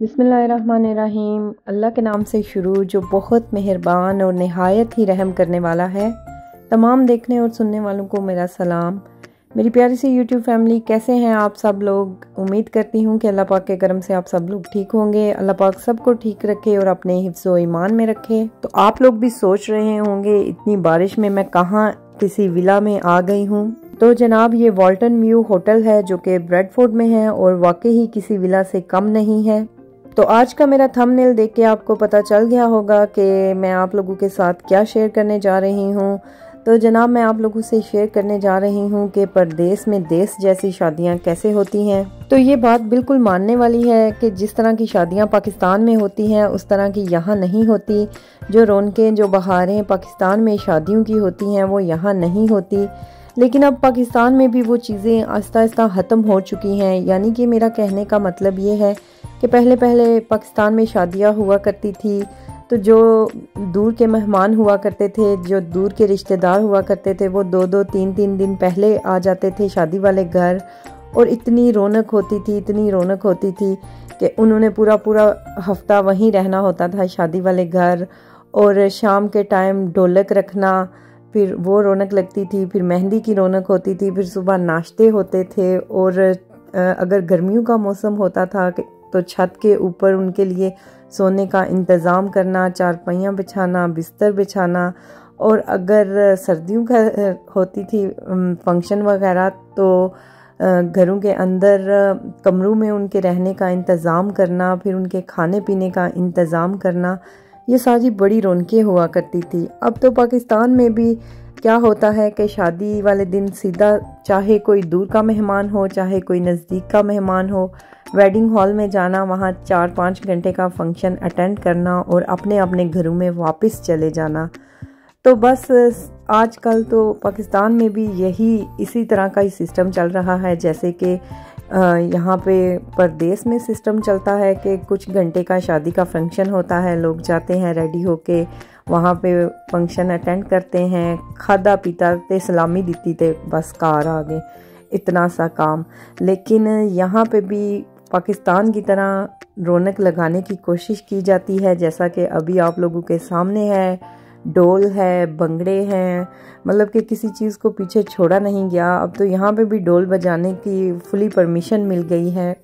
बिस्मिल्लाहिर्रहमानिर्रहीम। अल्लाह के नाम से शुरू जो बहुत मेहरबान और नहायत ही रहम करने वाला है। तमाम देखने और सुनने वालों को मेरा सलाम। मेरी प्यारी सी यूट्यूब फैमिली, कैसे हैं आप सब लोग। उम्मीद करती हूँ कि अल्लाह पाक के करम से आप सब लोग ठीक होंगे। अल्लाह पाक सबको ठीक रखे और अपने हिफ्ज़ व ईमान में रखे। तो आप लोग भी सोच रहे होंगे इतनी बारिश में मैं कहाँ किसी विला में आ गई हूँ। तो जनाब, ये वॉल्टन व्यू होटल है जो कि ब्रेडफोर्ड में है और वाकई ही किसी विला से कम नहीं है। तो आज का मेरा थंबनेल देख के आपको पता चल गया होगा कि मैं आप लोगों के साथ क्या शेयर करने जा रही हूँ। तो जनाब, मैं आप लोगों से शेयर करने जा रही हूँ कि परदेश में देश जैसी शादियाँ कैसे होती हैं। तो ये बात बिल्कुल मानने वाली है कि जिस तरह की शादियाँ पाकिस्तान में होती हैं उस तरह की यहाँ नहीं होती। जो रौनकें, जो बहारें पाकिस्तान में शादियों की होती हैं वो यहाँ नहीं होती। लेकिन अब पाकिस्तान में भी वो चीज़ें आहिस्ता आहिस्ता ख़त्म हो चुकी हैं। यानी कि मेरा कहने का मतलब ये है कि पहले पाकिस्तान में शादियाँ हुआ करती थी तो जो दूर के मेहमान हुआ करते थे, जो दूर के रिश्तेदार हुआ करते थे, वो 2-2 3-3 दिन पहले आ जाते थे शादी वाले घर। और इतनी रौनक होती थी कि उन्होंने पूरा हफ्ता वहीं रहना होता था शादी वाले घर। और शाम के टाइम ढोलक रखना, फिर वो रौनक लगती थी। फिर मेहंदी की रौनक होती थी। फिर सुबह नाश्ते होते थे। और अगर गर्मियों का मौसम होता था तो छत के ऊपर उनके लिए सोने का इंतज़ाम करना, चारपाइयाँ बिछाना, बिस्तर बिछाना। और अगर सर्दियों का होती थी फंक्शन वगैरह तो घरों के अंदर कमरों में उनके रहने का इंतज़ाम करना, फिर उनके खाने पीने का इंतज़ाम करना, ये सारी बड़ी रौनकें हुआ करती थी। अब तो पाकिस्तान में भी क्या होता है कि शादी वाले दिन सीधा, चाहे कोई दूर का मेहमान हो चाहे कोई नज़दीक का मेहमान हो, वेडिंग हॉल में जाना, वहाँ 4-5 घंटे का फंक्शन अटेंड करना और अपने अपने घरों में वापस चले जाना। तो बस आजकल तो पाकिस्तान में भी इसी तरह का ही सिस्टम चल रहा है जैसे कि यहाँ पे परदेश में सिस्टम चलता है कि कुछ घंटे का शादी का फंक्शन होता है, लोग जाते हैं रेडी होके वहाँ पे फंक्शन अटेंड करते हैं, खादा पीता ते सलामी दी ते बस कार आ गए, इतना सा काम। लेकिन यहाँ पे भी पाकिस्तान की तरह रौनक लगाने की कोशिश की जाती है, जैसा कि अभी आप लोगों के सामने है। डोल है, बंगड़े हैं, मतलब कि किसी चीज़ को पीछे छोड़ा नहीं गया। अब तो यहाँ पे भी डोल बजाने की फुली परमिशन मिल गई है।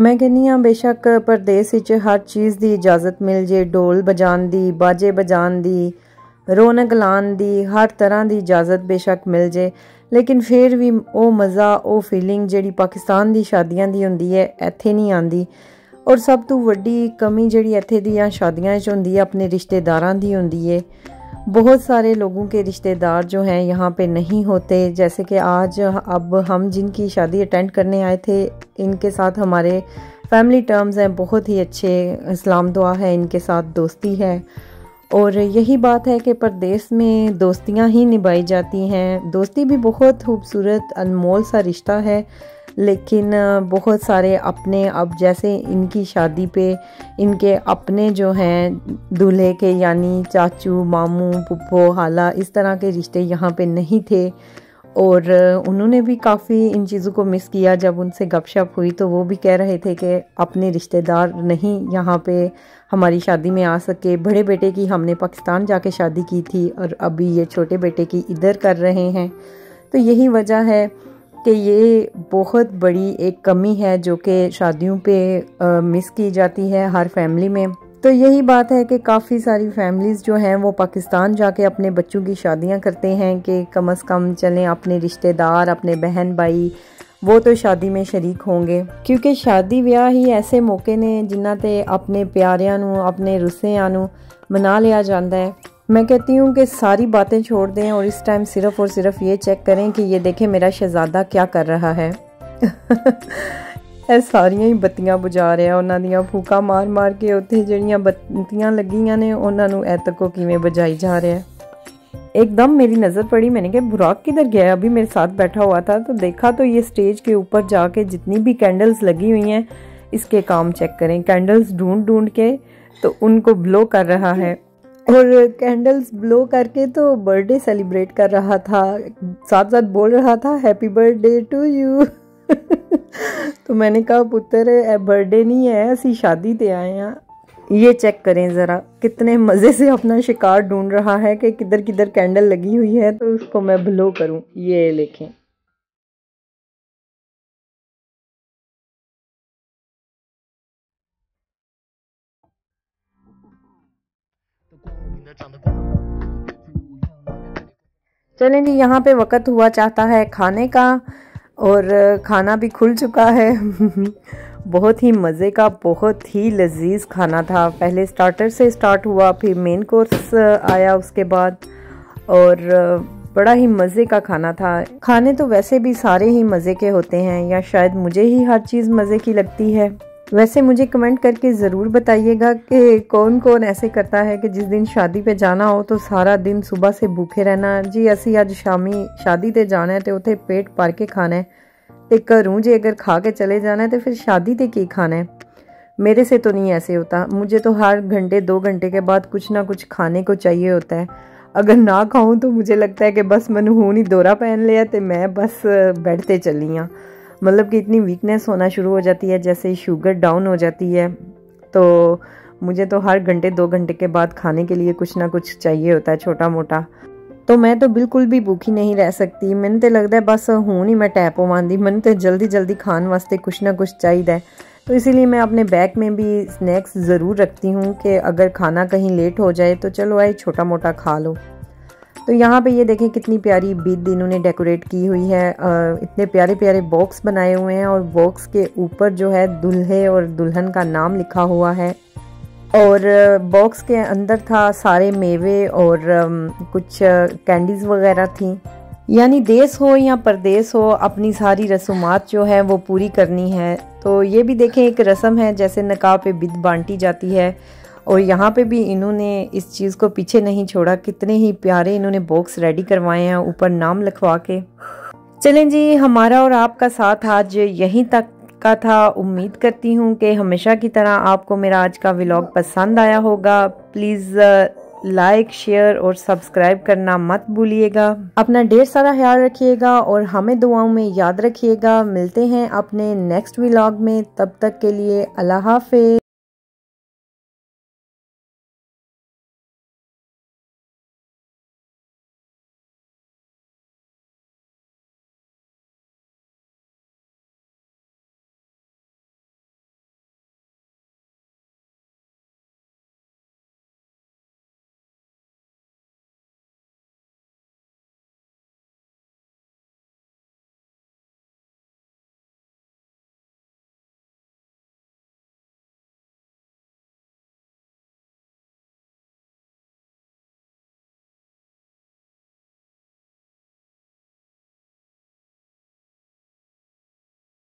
मैं कहनी हाँ बेशक परदेस विच हर चीज़ की इजाज़त मिल जे, डोल बजान दी, बाजे बजान दी, रौनक लान दी, हर तरह की इजाज़त बेशक मिल जे, लेकिन फिर भी वो मज़ा वो फीलिंग जिहड़ी पाकिस्तान दी शादियां दी हुंदी है इत्थे नहीं आंदी। और सब तो वड्डी कमी जिहड़ी इत्थे दियां शादियां च हुंदी है अपने रिश्तेदारां दी हुंदी है। बहुत सारे लोगों के रिश्तेदार जो हैं यहाँ पे नहीं होते, जैसे कि आज अब हम जिनकी शादी अटेंड करने आए थे इनके साथ हमारे फैमिली टर्म्स हैं बहुत ही अच्छे, इस्लाम दुआ है, इनके साथ दोस्ती है। और यही बात है कि परदेस में दोस्तियाँ ही निभाई जाती हैं। दोस्ती भी बहुत खूबसूरत अनमोल सा रिश्ता है, लेकिन बहुत सारे अपने, अब जैसे इनकी शादी पे इनके अपने जो हैं दूल्हे के यानी चाचू, मामू, फुप्पो, हाला, इस तरह के रिश्ते यहाँ पे नहीं थे। और उन्होंने भी काफ़ी इन चीज़ों को मिस किया। जब उनसे गपशप हुई तो वो भी कह रहे थे कि अपने रिश्तेदार नहीं यहाँ पे हमारी शादी में आ सके। बड़े बेटे की हमने पाकिस्तान जाके शादी की थी और अभी ये छोटे बेटे की इधर कर रहे हैं। तो यही वजह है कि ये बहुत बड़ी एक कमी है जो कि शादियों पे मिस की जाती है हर फैमिली में। तो यही बात है कि काफ़ी सारी फैमिलीज़ जो हैं वो पाकिस्तान जाके अपने बच्चों की शादियां करते हैं कि कम से कम चलें अपने रिश्तेदार, अपने बहन भाई वो तो शादी में शरीक होंगे, क्योंकि शादी ब्याह ही ऐसे मौके ने जिन्हां ते अपने प्यारियां नू, अपने रुस्सियां नू मना लिया जाता है। मैं कहती हूँ कि सारी बातें छोड़ दें और इस टाइम सिर्फ़ और सिर्फ ये चेक करें कि ये देखें मेरा शहजादा क्या कर रहा है। ਇਹ ਸਾਰੀਆਂ ਹੀ ਬੱਤੀਆਂ ਬੁਝਾ ਰਿਹਾ, ਉਹਨਾਂ ਦੀਆਂ ਫੂਕਾਂ ਮਾਰ ਮਾਰ ਕੇ ਉੱਥੇ ਜਿਹੜੀਆਂ ਬੱਤੀਆਂ ਲੱਗੀਆਂ ਨੇ ਉਹਨਾਂ ਨੂੰ ਐ ਤੱਕੋ ਕਿਵੇਂ ਬੁਝਾਈ जा रहा है। एकदम मेरी नज़र पड़ी, मैंने कहा बुराक किधर गया, अभी मेरे साथ बैठा हुआ था तो देखा तो ये स्टेज के ऊपर जाके जितनी भी कैंडल्स लगी हुई हैं इसके काम चेक करें। कैंडल्स ढूंढ ढूंढ के तो उनको ब्लो कर रहा है और कैंडल्स ब्लो करके तो बर्थडे सेलिब्रेट कर रहा था, साथ साथ बोल रहा था हैप्पी बर्थडे टू यू। तो मैंने कहा पुत्र बर्थडे नहीं है, असी शादी ते आए हैं। ये चेक करें ज़रा कितने मज़े से अपना शिकार ढूंढ रहा है कि किधर किधर कैंडल लगी हुई है तो उसको मैं ब्लो करूं। ये देखें, चलें जी, यहाँ पे वक़्त हुआ चाहता है खाने का और खाना भी खुल चुका है। बहुत ही मज़े का, बहुत ही लजीज खाना था। पहले स्टार्टर से स्टार्ट हुआ, फिर मेन कोर्स आया उसके बाद, और बड़ा ही मज़े का खाना था। खाने तो वैसे भी सारे ही मज़े के होते हैं, या शायद मुझे ही हर चीज़ मज़े की लगती है। वैसे मुझे कमेंट करके ज़रूर बताइएगा कि कौन कौन ऐसे करता है कि जिस दिन शादी पे जाना हो तो सारा दिन सुबह से भूखे रहना। जी असी अज शामी शादी ते जाना है तो उत्थे पेट भर के खाना है, तो घरों जे अगर खा के चले जाना है तो फिर शादी ते की खाना है। मेरे से तो नहीं ऐसे होता, मुझे तो हर घंटे 2 घंटे के बाद कुछ ना कुछ खाने को चाहिए होता है। अगर ना खाऊं तो मुझे लगता है कि बस मैंने हुण ही दौरा पहन लिया तो मैं बस बेड ते चली हाँ। मतलब कि इतनी वीकनेस होना शुरू हो जाती है, जैसे शुगर डाउन हो जाती है। तो मुझे तो हर घंटे 2 घंटे के बाद खाने के लिए कुछ ना कुछ चाहिए होता है छोटा मोटा। तो मैं तो बिल्कुल भी भूखी नहीं रह सकती। मैंने तो लगता है बस हूँ ही मैं टैप होवांदी, मैंने तो जल्दी जल्दी खाने वास्ते कुछ ना कुछ चाहिए। तो इसीलिए मैं अपने बैग में भी स्नैक्स ज़रूर रखती हूँ कि अगर खाना कहीं लेट हो जाए तो चलो आए छोटा मोटा खा लो। तो यहाँ पे ये देखें कितनी प्यारी बिद इन्होंने डेकोरेट की हुई है। इतने प्यारे प्यारे बॉक्स बनाए हुए हैं और बॉक्स के ऊपर जो है दूल्हे और दुल्हन का नाम लिखा हुआ है। और बॉक्स के अंदर था सारे मेवे और कुछ कैंडीज़ वगैरह थी। यानी देश हो या परदेश हो, अपनी सारी रसूमात जो है वो पूरी करनी है। तो ये भी देखें एक रस्म है, जैसे निकाह पे बिद बांटी जाती है और यहाँ पे भी इन्होंने इस चीज़ को पीछे नहीं छोड़ा। कितने ही प्यारे इन्होंने बॉक्स रेडी करवाए हैं ऊपर नाम लिखवा के। चलें जी, हमारा और आपका साथ आज यहीं तक का था। उम्मीद करती हूँ कि हमेशा की तरह आपको मेरा आज का व्लॉग पसंद आया होगा। प्लीज़ लाइक, शेयर और सब्सक्राइब करना मत भूलिएगा। अपना ढेर सारा ख्याल रखिएगा और हमें दुआओं में याद रखिएगा। मिलते हैं अपने नेक्स्ट व्लॉग में, तब तक के लिए अल्लाह हाफ़िज़।